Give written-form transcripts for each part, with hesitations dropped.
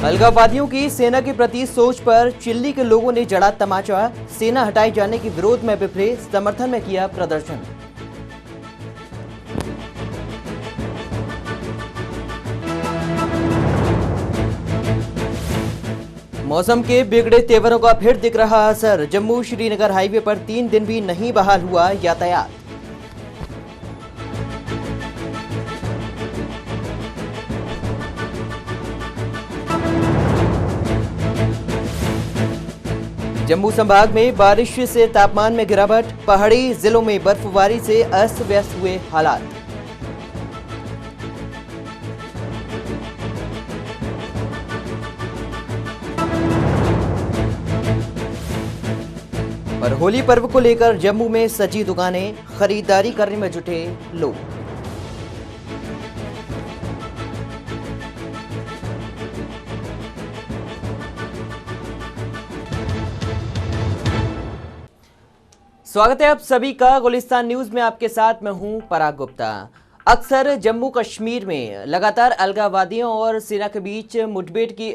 अलगाववादियों की सेना के प्रति सोच पर चिल्ली के लोगों ने जड़ा तमाचा। सेना हटाए जाने के विरोध में बिफरे, समर्थन में किया प्रदर्शन। मौसम के बिगड़े तेवरों का फिर दिख रहा असर। जम्मू श्रीनगर हाईवे पर 3 दिन भी नहीं बहाल हुआ यातायात। जम्मू संभाग में बारिश से तापमान में गिरावट। पहाड़ी जिलों में बर्फबारी से अस्त व्यस्त हुए हालात। और होली पर्व को लेकर जम्मू में सजी दुकानें, खरीदारी करने में जुटे लोग। स्वागत है आप सभी का गुलिस्तान न्यूज में। आपके साथ मैं हूं पराग गुप्ता। अक्सर जम्मू कश्मीर में लगातार अलगाववादियों और सेना के बीच मुठभेड़ की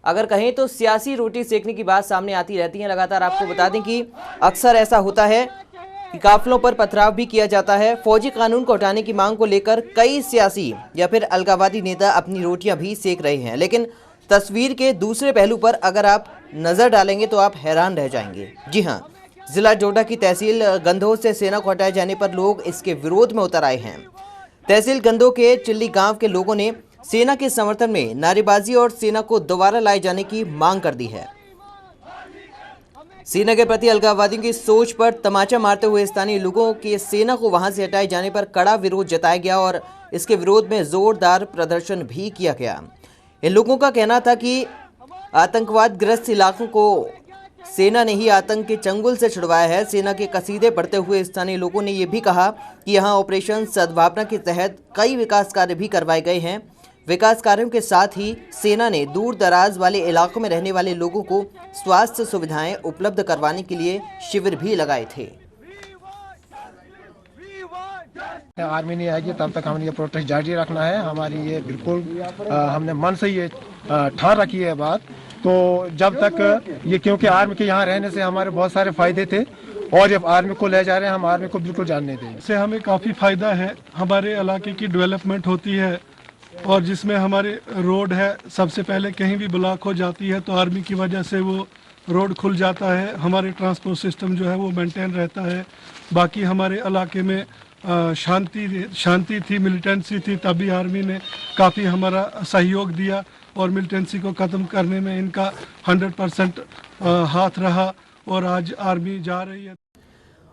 अगर कहें तो सियासी रोटी सेकने की बात सामने आती रहती है। लगातार आपको बता दें कि अक्सर ऐसा होता है कि काफिलों पर पथराव भी किया जाता है। फौजी कानून को हटाने की मांग को लेकर कई सियासी या फिर अलगाववादी नेता अपनी रोटियां भी सेक रहे हैं। लेकिन तस्वीर के दूसरे पहलू पर अगर आप नजर डालेंगे तो आप हैरान रह जाएंगे। जी हाँ, जिला डोडा की तहसील गंधो से सेना को हटाए जाने पर लोग इसके विरोध में उतर आए हैं। तहसील गंधो के चिल्ली गांव के लोगों ने सेना के समर्थन में नारेबाजी और सेना को दोबारा लाए जाने की मांग कर दी है। सेना के प्रति अलगाववादियों की सोच पर तमाचा मारते हुए स्थानीय लोगों के सेना को वहां से हटाए जाने पर कड़ा विरोध जताया गया और इसके विरोध में जोरदार प्रदर्शन भी किया गया। इन लोगों का कहना था कि आतंकवादग्रस्त इलाकों को सेना ने ही आतंक के चंगुल से छुड़वाया है। सेना के कसीदे पढ़ते हुए स्थानीय लोगों ने यह भी कहा कि यहां ऑपरेशन सद्भावना के तहत कई विकास कार्य भी करवाए गए हैं। विकास कार्यों के साथ ही सेना ने दूर दराज वाले इलाकों में रहने वाले लोगों को स्वास्थ्य सुविधाएं उपलब्ध करवाने के लिए शिविर भी लगाए थे। आर्मी नहीं आएगी तब तक हमने ये प्रोटेस्ट जारी रखना है। हमारी ये बिल्कुल हमने मन से ये ठान रखी है बात। तो जब तक ये, क्योंकि आर्मी के यहाँ रहने से हमारे बहुत सारे फायदे थे और जब आर्मी को ले जा रहे हैं, हम आर्मी को बिल्कुल जानने देंगे। इससे हमें काफ़ी फ़ायदा है। हमारे इलाके की डेवलपमेंट होती है और जिसमें हमारे रोड है, सबसे पहले कहीं भी ब्लॉक हो जाती है तो आर्मी की वजह से वो रोड खुल जाता है। हमारे ट्रांसपोर्ट सिस्टम जो है वो मेंटेन रहता है। बाकी हमारे इलाके में शांति थी, मिलिटेंसी थी, तभी आर्मी ने काफ़ी हमारा सहयोग दिया और मिलिटेंसी को ख़त्म करने में इनका 100% हाथ रहा और आज आर्मी जा रही है।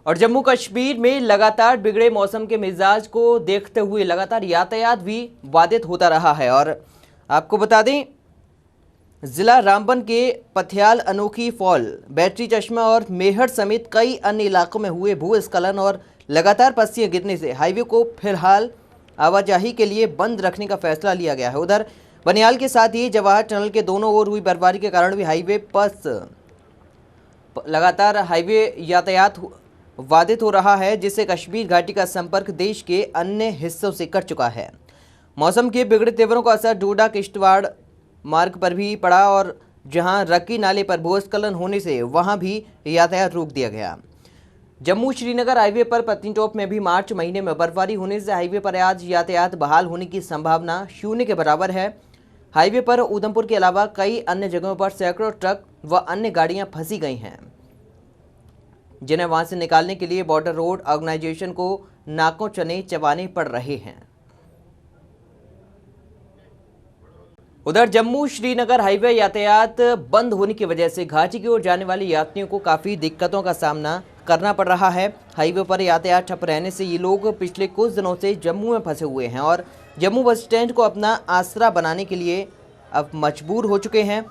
और जम्मू कश्मीर में लगातार बिगड़े मौसम के मिजाज को देखते हुए लगातार यातायात भी बाधित होता रहा है। और आपको बता दें, जिला रामबन के पथियाल, अनोखी फॉल, बैटरी चश्मा और मेहर समेत कई अन्य इलाकों में हुए भूस्खलन और लगातार पस्सियां गिरने से हाईवे को फिलहाल आवाजाही के लिए बंद रखने का फैसला लिया गया है। उधर बनियाल के साथ ही जवाहर टनल के दोनों ओर हुई बर्फबारी के कारण भी हाईवे पर लगातार हाईवे यातायात बाधित हो रहा है, जिससे कश्मीर घाटी का संपर्क देश के अन्य हिस्सों से कट चुका है। मौसम के बिगड़े तेवरों का असर डोडा किश्तवाड़ मार्ग पर भी पड़ा और जहां रक्की नाले पर भूस्खलन होने से वहां भी यातायात रोक दिया गया। जम्मू श्रीनगर हाईवे पर पत्नीटॉप में भी मार्च महीने में बर्फबारी होने से हाईवे पर आज यातायात बहाल होने की संभावना 0 के बराबर है। हाईवे पर उधमपुर के अलावा कई अन्य जगहों पर सैकड़ों ट्रक व अन्य गाड़ियां फंसी गई हैं, जिन्हें वहां से निकालने के लिए बॉर्डर रोड ऑर्गेनाइजेशन को नाकों चने चबाने पड़ रहे हैं। उधर जम्मू श्रीनगर हाईवे यातायात बंद होने की वजह से घाटी की ओर जाने वाले यात्रियों को काफ़ी दिक्कतों का सामना करना पड़ रहा है। हाईवे पर यातायात ठप रहने से ये लोग पिछले कुछ दिनों से जम्मू में फंसे हुए हैं और जम्मू बस स्टैंड को अपना आसरा बनाने के लिए अब मजबूर हो चुके हैं।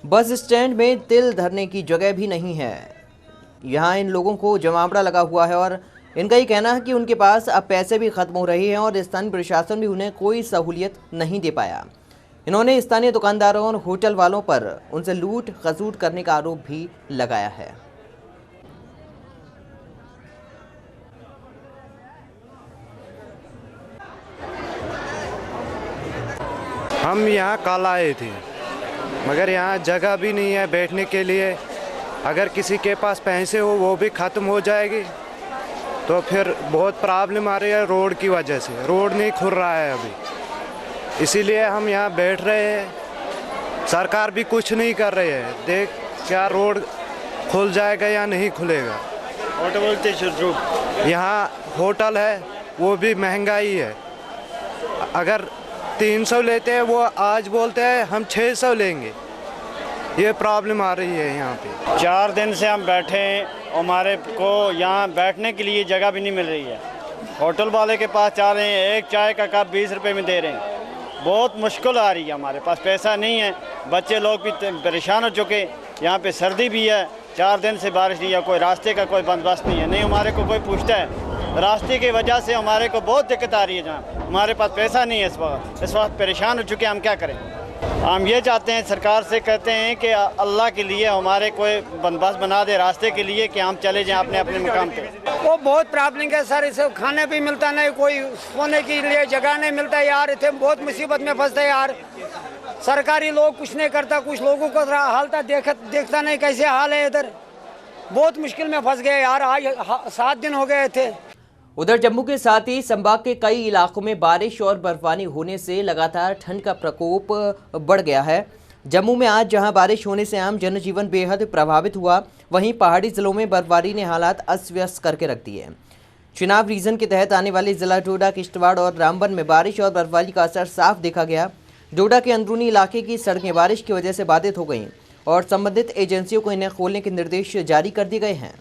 बस स्टैंड में तिल धरने की जगह भी नहीं है। यहाँ इन लोगों को जमावड़ा लगा हुआ है और इनका ये कहना है कि उनके पास अब पैसे भी खत्म हो रहे हैं और स्थानीय प्रशासन भी उन्हें कोई सहूलियत नहीं दे पाया। इन्होंने स्थानीय दुकानदारों और होटल वालों पर उनसे लूट खसूट करने का आरोप भी लगाया है। हम यहाँ कल आए थे, मगर यहाँ जगह भी नहीं है बैठने के लिए। अगर किसी के पास पैसे हो वो भी ख़त्म हो जाएगी, तो फिर बहुत प्रॉब्लम आ रही है रोड की वजह से। रोड नहीं खुल रहा है अभी, इसीलिए हम यहाँ बैठ रहे हैं। सरकार भी कुछ नहीं कर रही है। देख क्या रोड खुल जाएगा या नहीं खुलेगा। यहाँ होटल है वो भी महंगाई है। अगर 300 लेते हैं वो आज बोलते हैं हम 600 लेंगे। ये प्रॉब्लम आ रही है यहाँ पे। 4 दिन से हम बैठे हैं, हमारे को यहाँ बैठने के लिए जगह भी नहीं मिल रही है। होटल वाले के पास जा रहे हैं, एक चाय का कप 20 रुपए में दे रहे हैं। बहुत मुश्किल आ रही है, हमारे पास पैसा नहीं है। बच्चे लोग भी परेशान हो चुके। यहाँ पे सर्दी भी है, 4 दिन से बारिश नहीं है, कोई रास्ते का कोई बंदोबस्त नहीं है। नहीं हमारे को कोई पूछता है। रास्ते की वजह से हमारे को बहुत दिक्कत आ रही है। जहाँ हमारे पास पैसा नहीं है इस वक्त परेशान हो चुके हैं। हम क्या करें? हम ये चाहते हैं, सरकार से कहते हैं कि अल्लाह के लिए हमारे कोई बंदोबस्त बना दे रास्ते के लिए, कि हम चले जाएं अपने अपने मुकाम पे। वो बहुत प्रॉब्लम है सर। इसे खाने भी मिलता नहीं, कोई सोने के लिए जगह नहीं मिलता यार। इतने बहुत मुसीबत में फंसते यार। सरकारी लोग कुछ नहीं करता, कुछ लोगों को हाल देखता नहीं कैसे हाल है इधर। बहुत मुश्किल में फंस गए यार। आज 7 दिन हो गए थे। उधर जम्मू के साथ ही संभाग के कई इलाकों में बारिश और बर्फबारी होने से लगातार ठंड का प्रकोप बढ़ गया है। जम्मू में आज जहां बारिश होने से आम जनजीवन बेहद प्रभावित हुआ, वहीं पहाड़ी जिलों में बर्फबारी ने हालात अस्त व्यस्त करके रख दिए। चिनाब रीजन के तहत आने वाले जिला डोडा, किश्तवाड़ और रामबन में बारिश और बर्फबारी का असर साफ देखा गया। डोडा के अंदरूनी इलाके की सड़कें बारिश की वजह से बाधित हो गईं और संबंधित एजेंसियों को इन्हें खोलने के निर्देश जारी कर दिए गए हैं।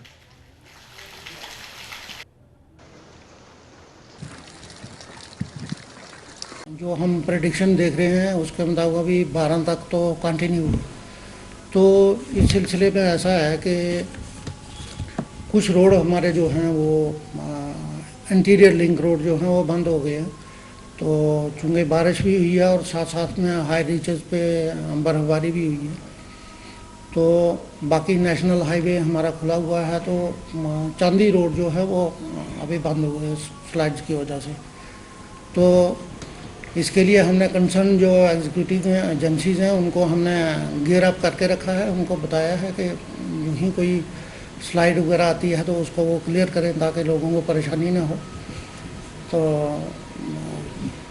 जो हम प्रेडिक्शन देख रहे हैं उसके मुताबिक अभी 12 तक तो कंटिन्यू। तो इस सिलसिले में ऐसा है कि कुछ रोड हमारे जो हैं वो इंटीरियर लिंक रोड जो हैं वो बंद हो गए हैं। तो चूँकि बारिश भी हुई है और साथ साथ में हाई रीचेस पे बर्फबारी भी हुई है, तो बाकी नेशनल हाईवे हमारा खुला हुआ है। तो चांदी रोड जो है वो अभी बंद हो गए फ्लड्स की वजह से। तो इसके लिए हमने कंसर्न जो एग्जीक्यूटिव एजेंसीज हैं उनको हमने गियर अप करके रखा है। उनको बताया है कि यूँ ही कोई स्लाइड वगैरह आती है तो उसको वो क्लियर करें ताकि लोगों को परेशानी ना हो। तो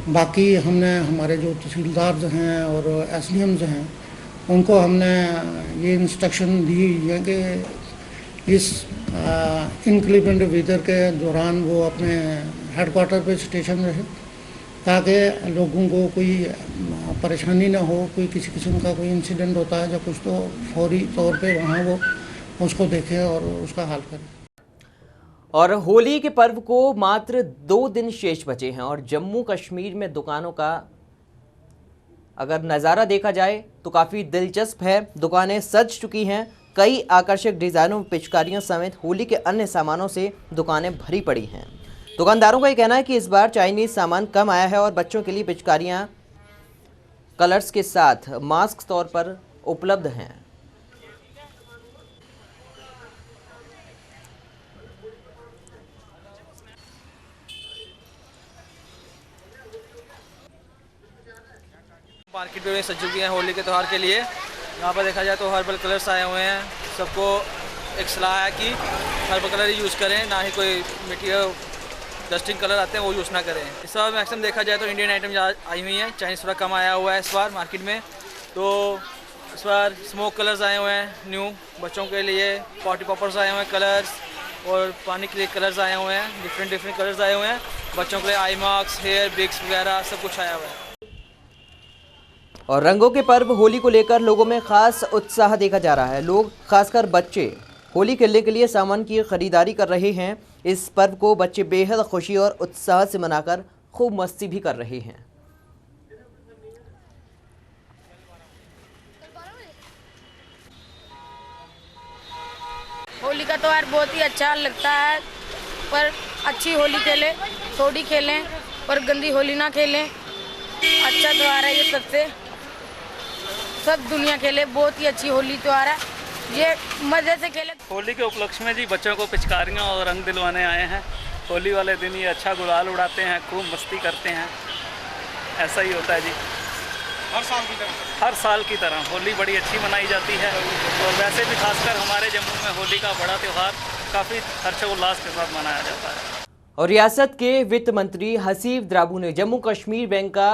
बाकी हमने हमारे जो तहसीलदार हैं और एसडीएम्स हैं उनको हमने ये इंस्ट्रक्शन दी है कि इस इनक्लीमेंट वेदर के दौरान वो अपने हेडक्वार्टर पे स्टेशन रहे, ताकि लोगों को कोई परेशानी ना हो। कोई किसी किस्म का कोई इंसिडेंट होता है या कुछ, तो फौरी तौर पे वहाँ वो उसको देखें और उसका हल करें। और होली के पर्व को मात्र 2 दिन शेष बचे हैं और जम्मू कश्मीर में दुकानों का अगर नज़ारा देखा जाए तो काफ़ी दिलचस्प है। दुकानें सज चुकी हैं। कई आकर्षक डिज़ाइनों, पिचकारियों समेत होली के अन्य सामानों से दुकानें भरी पड़ी हैं। दुकानदारों का ये कहना है कि इस बार चाइनीज़ सामान कम आया है और बच्चों के लिए पिचकारियाँ कलर्स के साथ मास्क तौर पर उपलब्ध हैं। मार्केट में सज चुकी हैं होली के त्यौहार के लिए। यहाँ पर देखा जाए तो हर्बल कलर्स आए हुए हैं। सबको एक सलाह है कि हर्बल कलर ही यूज़ करें, ना ही कोई मटीरियल डस्टिंग कलर आते हैं वो यूज़ ना करें। इस बार मैक्सिमम देखा जाए तो इंडियन आइटम आई हुई हैं। चाइनीज़ थोड़ा कम आया हुआ है इस बार मार्केट में। तो इस बार स्मोक कलर्स आए हुए हैं न्यू। बच्चों के लिए पॉटी पॉपर्स आए हुए हैं कलर्स, और पानी के लिए कलर्स आए हुए हैं। डिफरेंट कलर्स आए हुए हैं। बच्चों के लिए आई मार्क्स, हेयर बिग्स वगैरह सब कुछ आया हुआ है। और रंगों के पर्व होली को लेकर लोगों में खास उत्साह देखा जा रहा है। लोग, खासकर बच्चे, होली खेलने के लिए सामान की खरीदारी कर रहे हैं। इस पर्व को बच्चे बेहद खुशी और उत्साह से मनाकर खूब मस्ती भी कर रहे हैं। होली का त्यौहार बहुत ही अच्छा लगता है, पर अच्छी होली खेलें, थोड़ी खेलें, पर गंदी होली ना खेलें। अच्छा त्यौहार है ये, सबसे सब दुनिया खेले। बहुत ही अच्छी होली त्यौहार है ये, मज़े से खेले। होली के उपलक्ष्य में जी बच्चों को पिचकारियाँ और रंग दिलवाने आए हैं। होली वाले दिन ये अच्छा गुलाल उड़ाते हैं, खूब मस्ती करते हैं। ऐसा ही होता है जी। हर साल की तरह होली बड़ी अच्छी मनाई जाती है और वैसे भी खासकर हमारे जम्मू में होली का बड़ा त्यौहार काफ़ी हर्षोल्लास के साथ मनाया जाता है। और रियासत के वित्त मंत्री हसीब द्राबू ने जम्मू कश्मीर बैंक का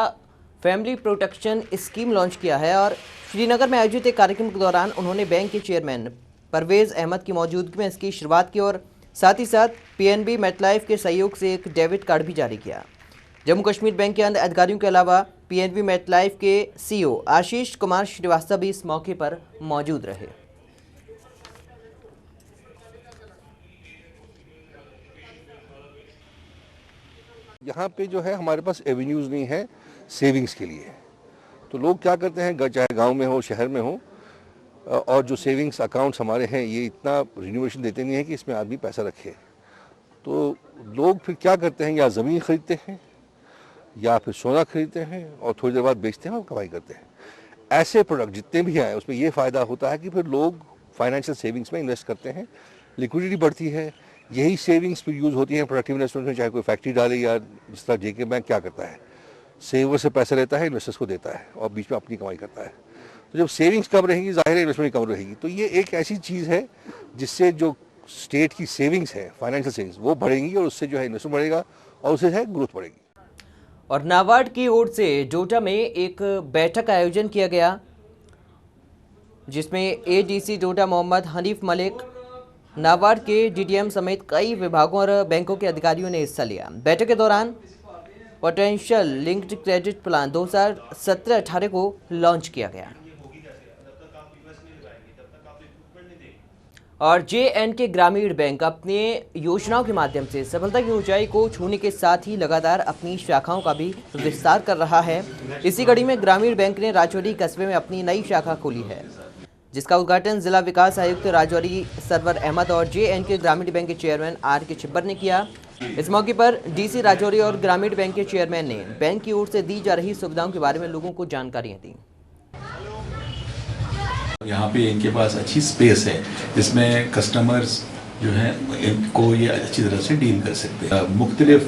फैमिली प्रोटेक्शन स्कीम लॉन्च किया है और श्रीनगर में आयोजित एक कार्यक्रम के दौरान उन्होंने बैंक के चेयरमैन परवेज अहमद की मौजूदगी में इसकी शुरुआत की और साथ ही साथ पीएनबी मेटलाइफ के सहयोग से एक डेबिट कार्ड भी जारी किया। जम्मू कश्मीर बैंक के अन्य अधिकारियों के अलावा पीएनबी मेटलाइफ के सीईओ आशीष कुमार श्रीवास्तव भी इस मौके पर मौजूद रहे। यहाँ पे जो है हमारे पास एवेन्यूज़ नहीं है सेविंग्स के लिए, तो लोग क्या करते हैं, चाहे गांव में हो शहर में हो, और जो सेविंग्स अकाउंट्स हमारे हैं ये इतना रिन्यूएशन देते नहीं है कि इसमें आदमी पैसा रखे, तो लोग फिर क्या करते हैं, या ज़मीन खरीदते हैं या फिर सोना खरीदते हैं और थोड़ी देर बाद बेचते हैं और कमाई करते हैं। ऐसे प्रोडक्ट जितने भी हैं उसमें ये फ़ायदा होता है कि फिर लोग फाइनेंशियल सेविंग्स में इन्वेस्ट करते हैं, लिक्विडिटी बढ़ती है, यही सेविंग्स फिर यूज़ होती है प्रोडक्टिव इन्वेस्टमेंट में, चाहे कोई फैक्ट्री डाले या जिस तरह जेके बैंक क्या करता है, सेवर से पैसा लेता है, इन्वेस्टर्स को देता है और बीच में अपनी कमाई करता है। तो जब सेविंग्स कम रहेगी जाहिर है इन्वेस्टमेंट कम रहेगी, तो ये एक ऐसी चीज़ है जिससे जो स्टेट की सेविंग्स है, फाइनेंशियल सेविंग्स, वो बढ़ेंगी और उससे जो है इन्वेस्टमेंट बढ़ेगा और उससे है ग्रोथ बढ़ेगी। और नाबार्ड की ओर से डोडा में एक बैठक का आयोजन किया गया जिसमें एडीसी डोडा मोहम्मद हनीफ मलिक, नाबार्ड के डीडीएम समेत कई विभागों और बैंकों के अधिकारियों ने हिस्सा लिया। बैठक के दौरान पोटेंशियल लिंक्ड क्रेडिट प्लान 2017-18 को लॉन्च किया गया और JNK ग्रामीण बैंक अपने योजनाओं के माध्यम से सफलता की ऊंचाई को छूने के साथ ही लगातार अपनी शाखाओं का भी विस्तार कर रहा है। इसी कड़ी में ग्रामीण बैंक ने राजौरी कस्बे में अपनी नई शाखा खोली है, जिसका उद्घाटन जिला विकास आयुक्त राजौरी सरवर अहमद और JNK ग्रामीण बैंक के चेयरमैन RK छिब्बर ने किया। इस मौके पर DC राजौरी और ग्रामीण बैंक के चेयरमैन ने बैंक की ओर से दी जा रही सुविधाओं के बारे में लोगों को जानकारियां दी। यहाँ पे इनके पास अच्छी स्पेस है जिसमें कस्टमर्स जो हैं इनको ये अच्छी तरह से डील कर सकते हैं। मुख्तलिफ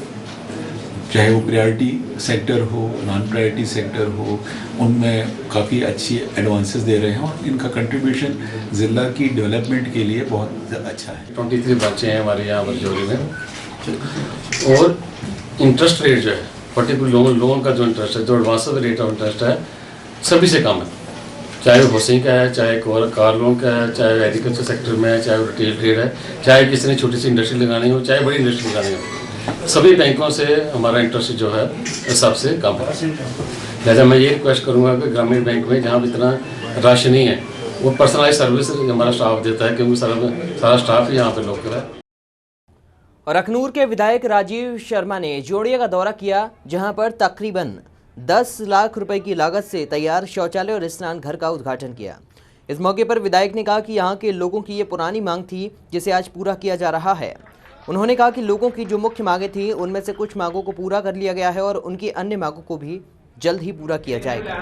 चाहे वो प्रायोरिटी सेक्टर हो, नॉन प्रायोरिटी सेक्टर हो, उनमें काफ़ी अच्छी एडवांसेस दे रहे हैं और इनका कंट्रीब्यूशन ज़िला की डेवलपमेंट के लिए बहुत अच्छा है। 23 बच्चे हैं हमारे यहाँ राजौरी में और इंटरेस्ट रेट जो है पर्टिकुलर लोन का जो इंटरेस्ट है, जो एडवांस रेट ऑफ इंटरेस्ट है सभी से कम है, चाहे वो हाउसिंग का है, चाहे कार लोन का है, चाहे एग्रीकल्चर सेक्टर में है, चाहे वो रिटेल ट्रेड है, चाहे किसी ने छोटी सी इंडस्ट्री लगानी हो, चाहे बड़ी इंडस्ट्री लगानी हो, सभी बैंकों से हमारा इंटरेस्ट जो है सबसे कम है। लिहाजा मैं ये रिक्वेस्ट करूँगा कि ग्रामीण बैंक में जहाँ इतना रश नहीं है वो पर्सनलाइज सर्विस हमारा स्टाफ देता है, क्योंकि सारा स्टाफ ही यहाँ पे लोकल है। और अखनूर के विधायक राजीव शर्मा ने जोड़िया का दौरा किया, जहां पर तकरीबन 10 लाख रुपए की लागत से तैयार शौचालय और स्नान घर का उद्घाटन किया। इस मौके पर विधायक ने कहा कि यहां के लोगों की ये पुरानी मांग थी जिसे आज पूरा किया जा रहा है। उन्होंने कहा कि लोगों की जो मुख्य मांगें थी उनमें से कुछ मांगों को पूरा कर लिया गया है और उनकी अन्य मांगों को भी जल्द ही पूरा किया जाएगा।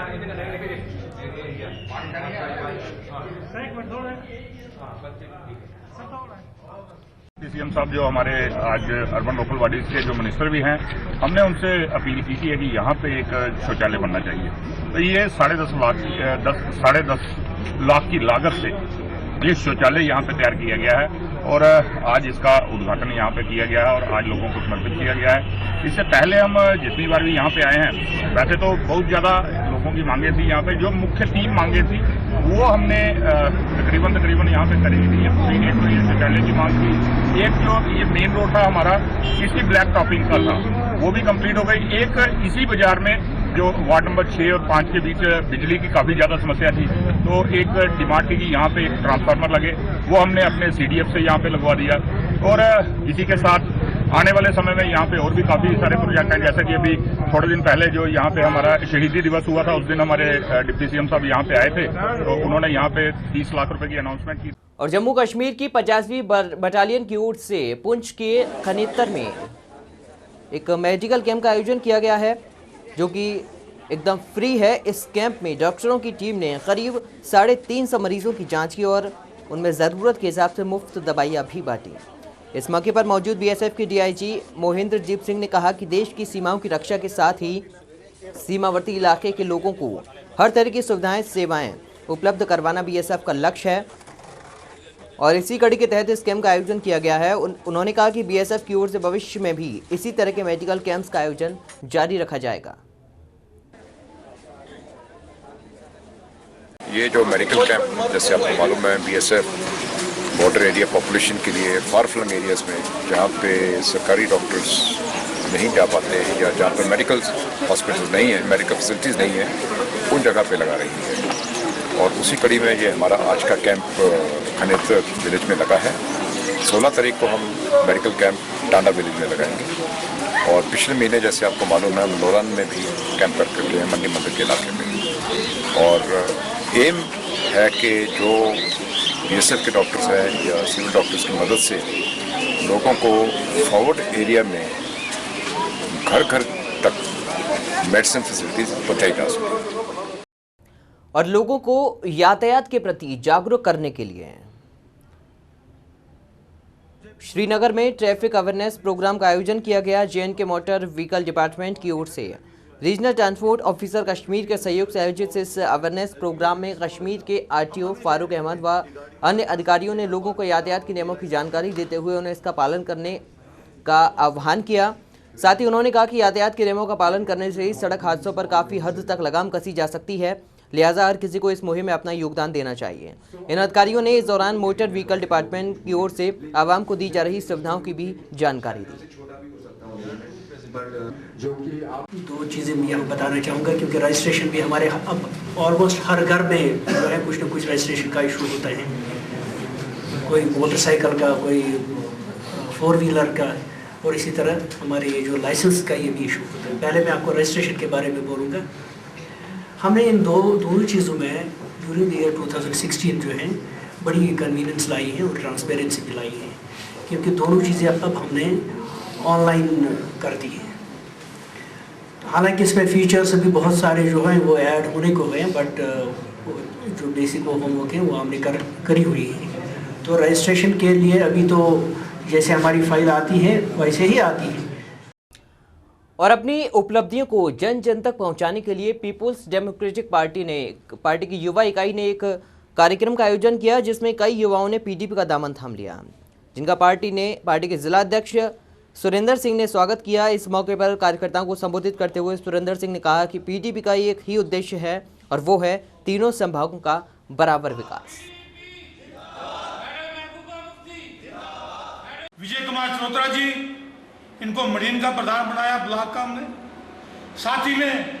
सीएम साहब जो हमारे आज अर्बन लोकल बॉडीज के जो मिनिस्टर भी हैं, हमने उनसे अपील की है कि यहाँ पे एक शौचालय बनना चाहिए। तो ये 10.5 लाख की लागत से ये शौचालय यहाँ पे तैयार किया गया है और आज इसका उद्घाटन यहाँ पे किया गया है और आज लोगों को समर्पित किया गया है। इससे पहले हम जितनी बार भी यहाँ पे आए हैं, वैसे तो बहुत ज़्यादा लोगों की मांगे थी। यहाँ पे जो मुख्य 3 मांगे थी वो हमने तकरीबन यहाँ पे करी थी। एक तो ये शौचालय की मांग थी, एक जो ये मेन रोड था हमारा इसी ब्लैक टॉपिंग का था वो भी कंप्लीट हो गई। एक इसी बाजार में जो वार्ड नंबर 6 और 5 के बीच बिजली की काफ़ी ज़्यादा समस्या थी, तो एक डिमांड थी कि यहाँ पे एक ट्रांसफार्मर लगे, वो हमने अपने CDF से यहाँ पे लगवा दिया। और इसी के साथ आने वाले समय में यहाँ पे और भी काफ़ी सारे प्रोजेक्ट हैं, जैसे कि अभी थोड़े दिन पहले जो यहाँ पे हमारा शहीदी दिवस हुआ था, उस दिन हमारे डिप्टी CM साहब यहाँ पे आए थे, तो उन्होंने यहाँ पे 30 लाख रुपए की अनाउंसमेंट की। और जम्मू कश्मीर की 50वीं बटालियन की ओर से पुंछ के खनेतर में एक मेडिकल कैंप का आयोजन किया गया है जो कि एकदम फ्री है। इस कैंप में डॉक्टरों की टीम ने करीब 350 मरीजों की जांच की और उनमें ज़रूरत के हिसाब से मुफ्त दवाइयाँ भी बांटी। इस मौके पर मौजूद BSF के DIG मोहिंद्रजीत सिंह ने कहा कि देश की सीमाओं की रक्षा के साथ ही सीमावर्ती इलाके के लोगों को हर तरह की सुविधाएं सेवाएं उपलब्ध करवाना बीएसएफ का लक्ष्य है और इसी कड़ी के तहत इस कैंप का आयोजन किया गया है। उन्होंने कहा कि बीएसएफ की ओर से भविष्य में भी इसी तरह के मेडिकल कैंप्स का आयोजन जारी रखा जाएगा। ये जो मेडिकल कैंप जैसे आपको मालूम है बीएसएफ बॉर्डर एरिया पॉपुलेशन के लिए फार फ्लंग एरियाज़ में जहाँ पे सरकारी डॉक्टर्स नहीं जा पाते हैं या जहाँ पर मेडिकल हॉस्पिटल नहीं है, मेडिकल फैसिलिटीज़ नहीं है, उन जगह पे लगा रही है। और उसी कड़ी में ये हमारा आज का कैंप खनेत विलेज में लगा है। 16 तारीख को हम मेडिकल कैंप टांडा विलेज में लगाएंगे और पिछले महीने जैसे आपको मालूम है लोरान में भी कैंप करके गए हैं मंडी मंदिर के इलाके में। और एम है कि जो बीएसएफ के डॉक्टर्स हैं या सिविल डॉक्टर्स की मदद से लोगों को फॉरवर्ड एरिया में घर घर तक मेडिसिन फैसिलिटीज पहुंचाई जा सके और लोगों को यातायात के प्रति जागरूक करने के लिए श्रीनगर में ट्रैफिक अवेयरनेस प्रोग्राम का आयोजन किया गया। जेएनके मोटर व्हीकल डिपार्टमेंट की ओर से रीजनल ट्रांसपोर्ट ऑफिसर कश्मीर के सहयोग से आयोजित इस अवेयरनेस प्रोग्राम में कश्मीर के आरटीओ फारूक अहमद व अन्य अधिकारियों ने लोगों को यातायात के नियमों की जानकारी देते हुए उन्हें इसका पालन करने का आह्वान किया। साथ ही उन्होंने कहा कि यातायात के नियमों का पालन करने से ही सड़क हादसों पर काफ़ी हद तक लगाम कसी जा सकती है, लिहाजा हर किसी को इस मुहिम में अपना योगदान देना चाहिए। इन अधिकारियों ने इस दौरान मोटर व्हीकल डिपार्टमेंट की ओर से आवाम को दी जा रही सुविधाओं की भी जानकारी दी। दो चीज़ें मैं यहाँ बताना चाहूँगा क्योंकि रजिस्ट्रेशन भी हमारे अब ऑलमोस्ट हर घर में जो है कुछ न कुछ रजिस्ट्रेशन का इशू होता है, कोई मोटरसाइकिल का, कोई 4 व्हीलर का, और इसी तरह हमारे ये जो लाइसेंस का ये भी इशू होता है। पहले मैं आपको रजिस्ट्रेशन के बारे में बोलूँगा। हमने इन दोनों चीज़ों में ड्यूरिंग द ईयर 2016 जो है बड़ी कन्वीनियंस लाई है और ट्रांसपेरेंसी भी लाई है, क्योंकि दोनों चीज़ें अब हमने ऑनलाइन कर दी है। हालांकि इसमें फीचर्स भी बहुत सारे जो हैं वो ऐड होने को हुए हैं, बट जो बेसिक होमवर्क है वो हमने करी हुई है। तो रजिस्ट्रेशन के लिए अभी तो जैसे हमारी फाइल आती है वैसे ही आती है। और अपनी उपलब्धियों को जन जन तक पहुंचाने के लिए पीपुल्स डेमोक्रेटिक पार्टी की युवा इकाई ने एक कार्यक्रम का आयोजन किया, जिसमें कई युवाओं ने पीडीपी का दामन थाम लिया, जिनका पार्टी के जिला अध्यक्ष सुरेंद्र सिंह ने स्वागत किया। इस मौके पर कार्यकर्ताओं को संबोधित करते हुए सुरेंद्र सिंह ने कहा कि पीडीपी का एक ही उद्देश्य है और वो है तीनों संभागों का बराबर विकास। विजय कुमार चौधरा जी, इनको मरीन का प्रधान बनाया ब्लॉक का हमने, साथ ही में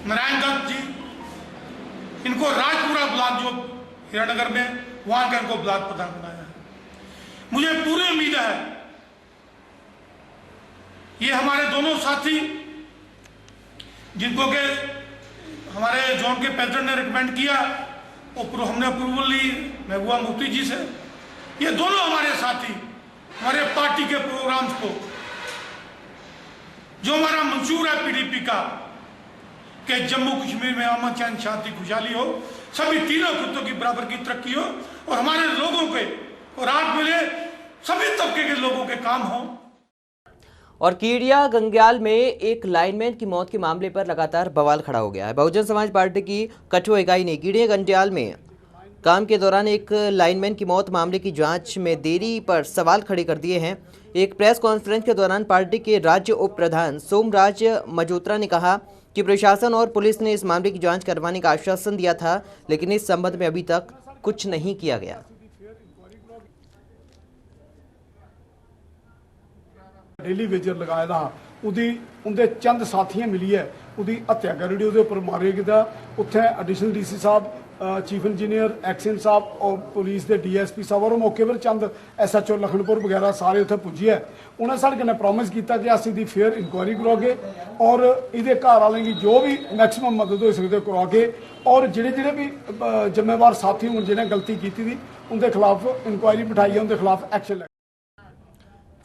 नारायण दत्त जी, इनको राजपुरा ब्लॉक जो हीरानगर में वहां का इनको ब्लॉक प्रधान बनाया है। मुझे पूरी उम्मीद है ये हमारे दोनों साथी जिनको के हमारे जोन के प्रेसिडेंट ने रिकमेंड किया और हमने अप्रूवल ली महबूबा मुफ्ती जी से, ये दोनों हमारे साथी हमारे पार्टी के प्रोग्राम्स को जो हमारा मंशूर है पीडीपी का कि जम्मू कश्मीर में अमन चैन शांति खुशहाली हो, सभी तीनों खित्तों की बराबर की तरक्की हो और हमारे लोगों के और राहत मिले, सभी तबके के लोगों के काम हो। और कीड़िया गंग्याल में एक लाइनमैन की मौत के मामले पर लगातार बवाल खड़ा हो गया है। बहुजन समाज पार्टी की कठुआ इकाई ने कीड़िया गंग्याल में काम के दौरान एक लाइनमैन की मौत मामले की जांच में देरी पर सवाल खड़े कर दिए हैं। एक प्रेस कॉन्फ्रेंस के दौरान पार्टी के राज्य उप प्रधान सोमराज मजोत्रा ने कहा कि प्रशासन और पुलिस ने इस मामले की जांच करवाने का आश्वासन दिया था, लेकिन इस संबंध में अभी तक कुछ नहीं किया गया। डेली वेजर लगाया था, उनके चंद साथियां मिली है उदी हत्या करी, उहदे उपर मारे गया। उत्थे एडिशनल डीसी साहब, चीफ इंजीनियर एक्शन साहब और पुलिस के डीएसपी साहब और मौके पर चंद SHO लखनपुर वगैरह सारे उत्थे पुजे है। उन्हें साढ़े कन्नै प्रॉमिस किया कि असीं दी फेयर इंक्वायरी करवागे और इहदे घर वालें की जो भी मैक्सिमम मदद हो सकती करवागे और जिहड़े भी जिम्मेवार साथी होण जिन्हें गलती की थी उनके खिलाफ इंक्वायरी बिठाई है, उनके खिलाफ एक्शन।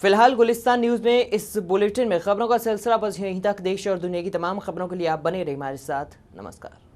फिलहाल गुलिस्तान न्यूज़ में इस बुलेटिन में खबरों का सिलसिला बस यहीं तक। देश और दुनिया की तमाम खबरों के लिए आप बने रहिए हमारे साथ। नमस्कार।